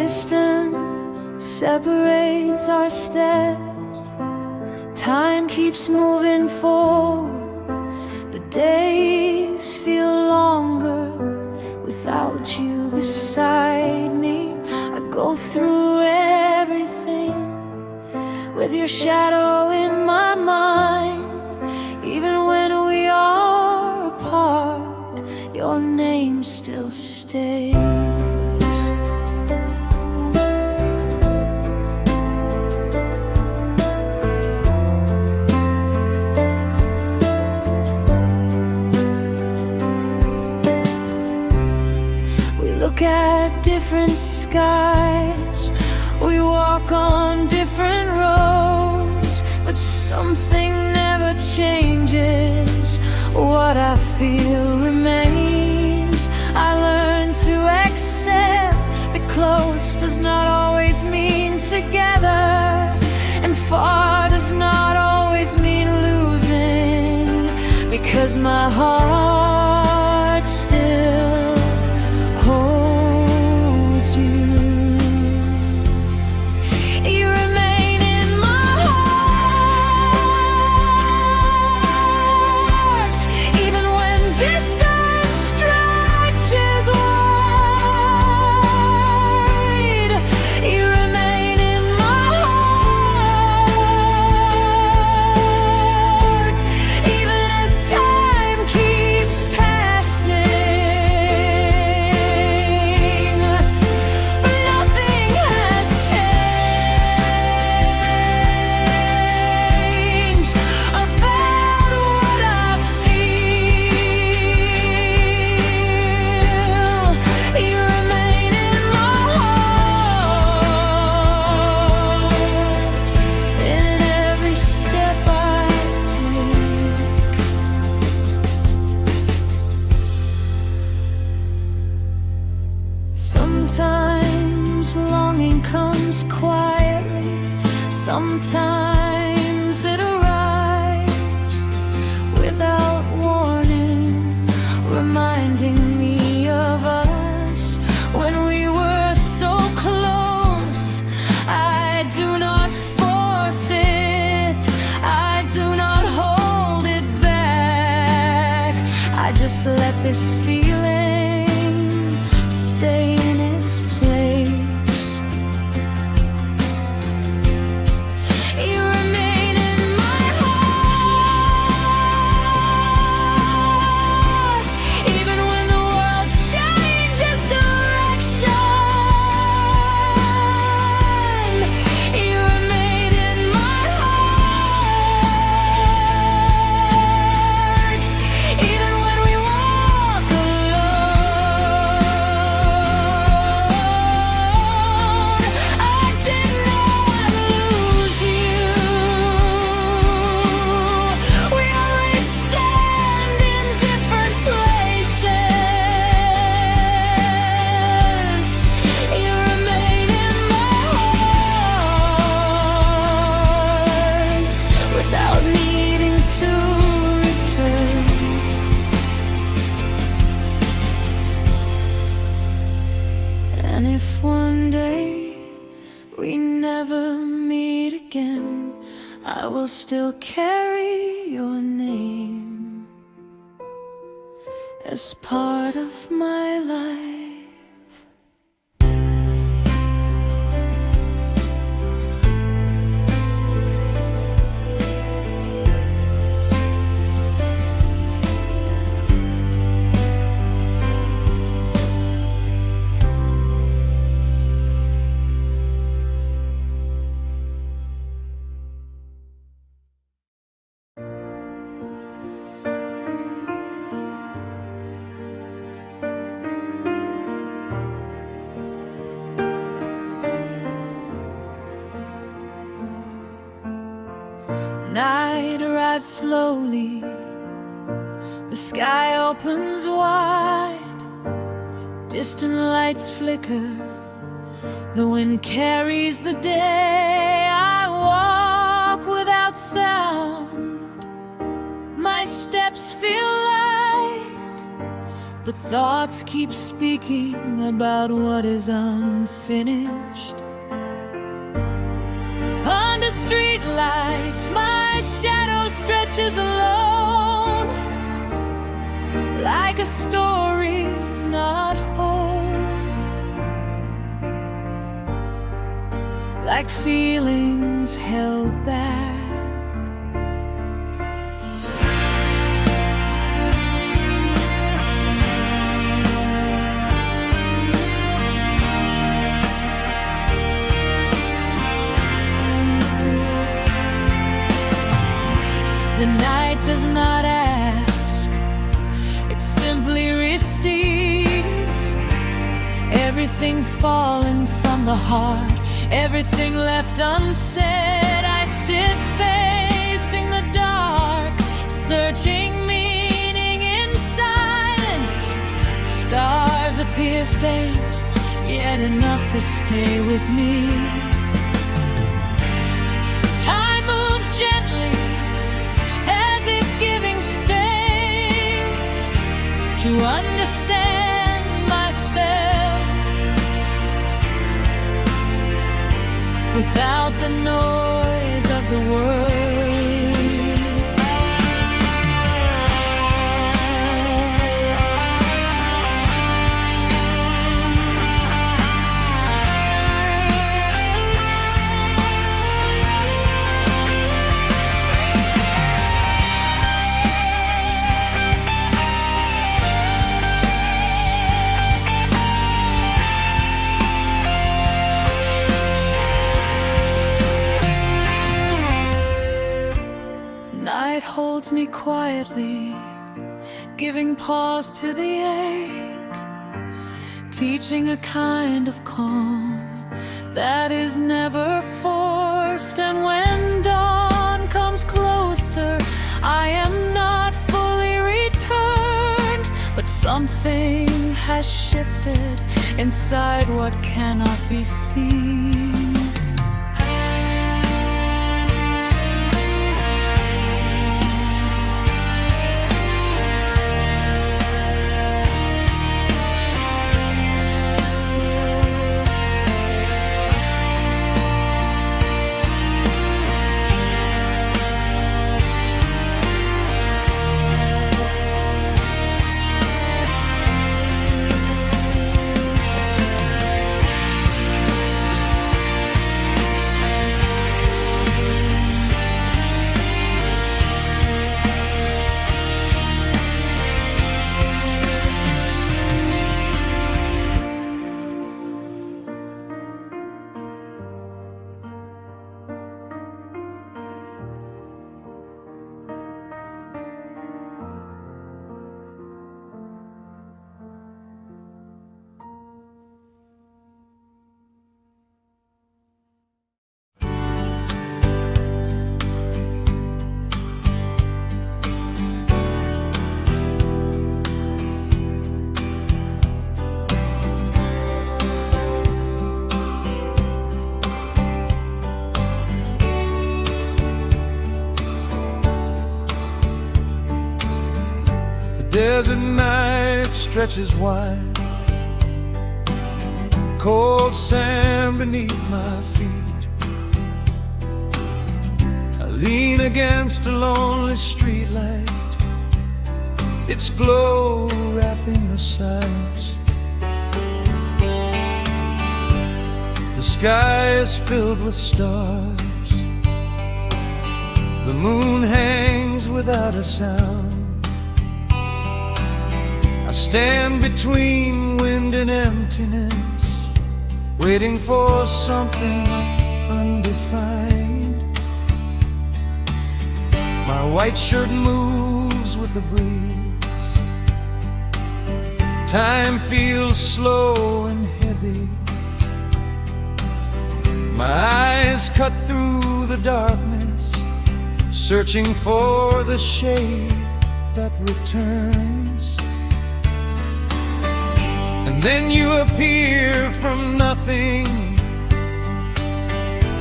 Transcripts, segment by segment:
distance separates our steps. Time keeps moving forward. The days feel longer without you beside me. I go through everything with your shadow in my mind. Even when we are apart, your name still stays. Look at different skies, we walk on different roads, but something never changes. What I feel remains. I learned to accept that close does not always mean together, and far does not always mean losing, because my heart still holds you. You remain in my heart, even when distance stretches wide. You remain in my heart, even as time keeps passing. But nothing has changed about what I feel. You remain in my heart, in every step I take. Sometimes longing comes quietly, sometimes it arrives without warning, reminding me of us when we were so close. I do not force it, I do not hold it back. I just let this feeling stay in its place. You remain in my heart, even when the world changes direction. You remain in my heart, even when we walk alone. I didn't know I'd lose you. We always stand in different places. You remain in my heart without needing to return. And if one day we never meet again, I will still carry your name as part of my life. Night arrives slowly, the sky opens wide, distant lights flicker, the wind carries the day. I walk without sound, my steps feel light, but thoughts keep speaking about what is unfinished. Under streetlights, my shadow stretches alone, like a story not whole, like feelings held back. The night does not ask, it simply receives. Everything fallen from the heart, everything left unsaid. I sit facing the dark, searching meaning in silence. Stars appear faint, yet enough to stay with me. Time moves gently, to understand myself without the noise of the world. Night holds me quietly, giving pause to the ache, teaching a kind of calm that is never forced. And when dawn comes closer, I am not fully returned, but something has shifted inside what cannot be seen. Desert night stretches wide, cold sand beneath my feet. I lean against a lonely streetlight, its glow wrapping the silence. The sky is filled with stars, the moon hangs without a sound. I stand between wind and emptiness, waiting for something undefined. My white shirt moves with the breeze. Time feels slow and heavy. My eyes cut through the darkness, searching for the shade that returns. And then you appear from nothing,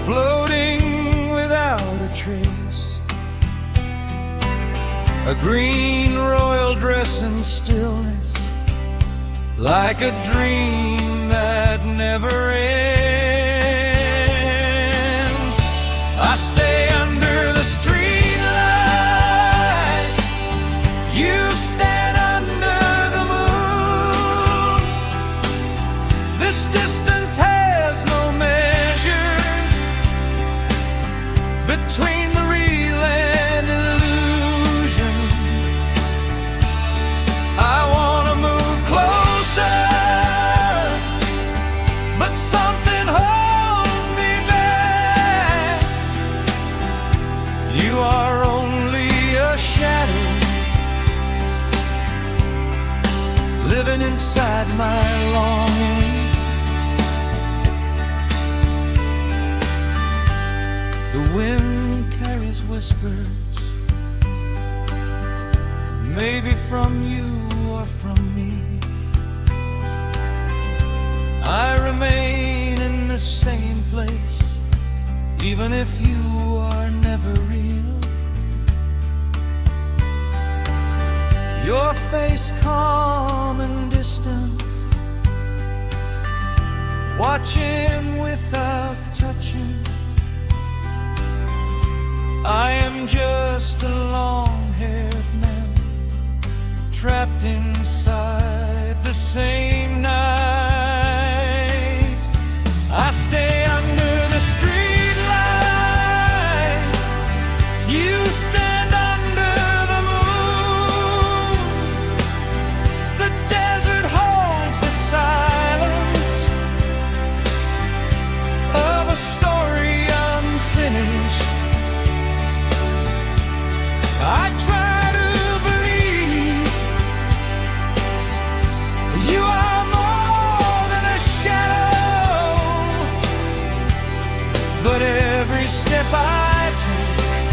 floating without a trace. A green royal dress in stillness, like a dream that never ends. I stay under the street light, you stand under the moon. This distance has no measure between the real and illusion. I wanna move closer, but something holds me back. You are only a shadow living inside my longing. The wind carries whispers, maybe from you or from me. I remain in the same place, even if you are never real. Your face calm and distant, watching without touching. I am just a long-haired man trapped inside the same night. I stay under the street light, you stand under the moon. The desert holds the silence of a story unfinished. I try to believe you are more than a shadow, but every step I take,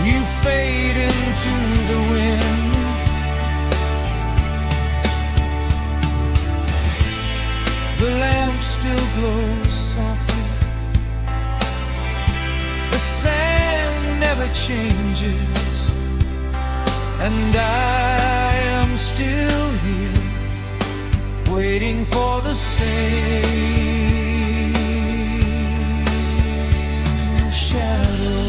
you fade into the wind. The lamp still glows softly, the sand never changes, and I am still here waiting for the same shadow.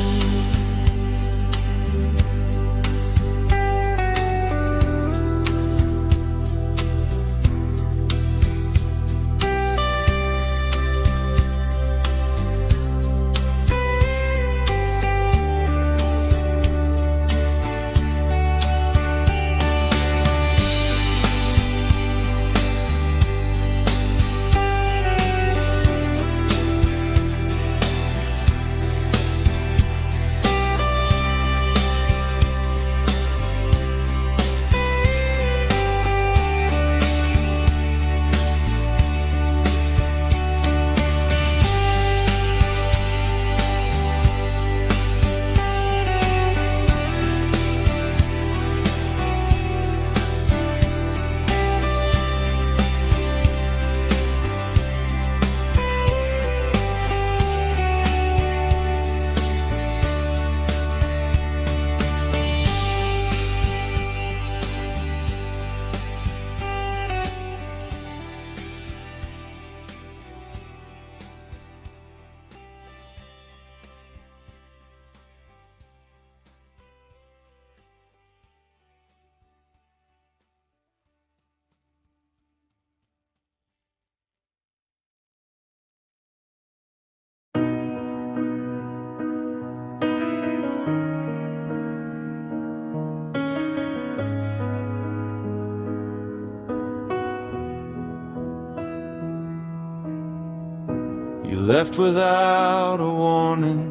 You left without a warning,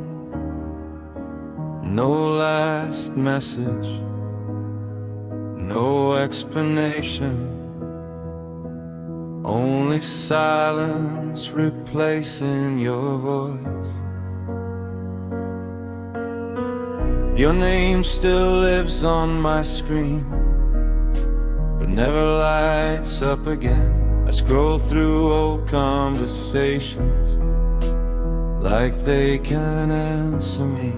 no last message, no explanation, only silence replacing your voice. Your name still lives on my screen, but never lights up again. I scroll through old conversations like they can answer me.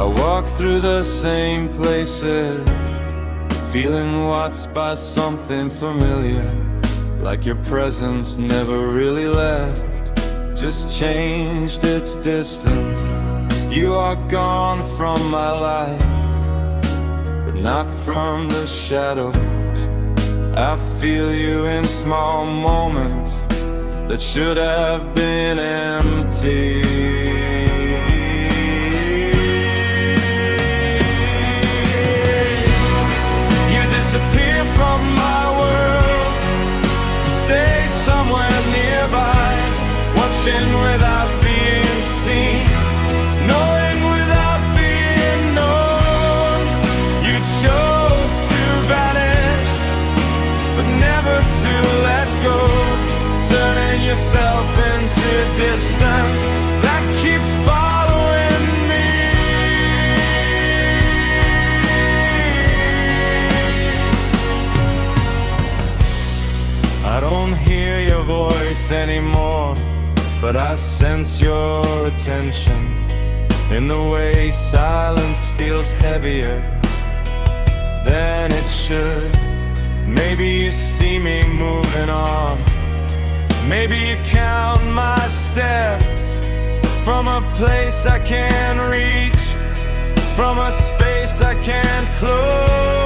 I walk through the same places, feeling watched by something familiar, like your presence never really left, just changed its distance. You are gone from my life, but not from the shadows. I feel you in small moments that should have been empty. You disappear from my world, stay somewhere nearby, watching without being seen, knowing without being known. You chose to vanish, but never to let go, turning yourself into distance that keeps following me. I don't hear your voice anymore, but I sense your attention in the way silence feels heavier than it should. Maybe you see me moving on, maybe you count my steps from a place I can't reach, from a space I can't close.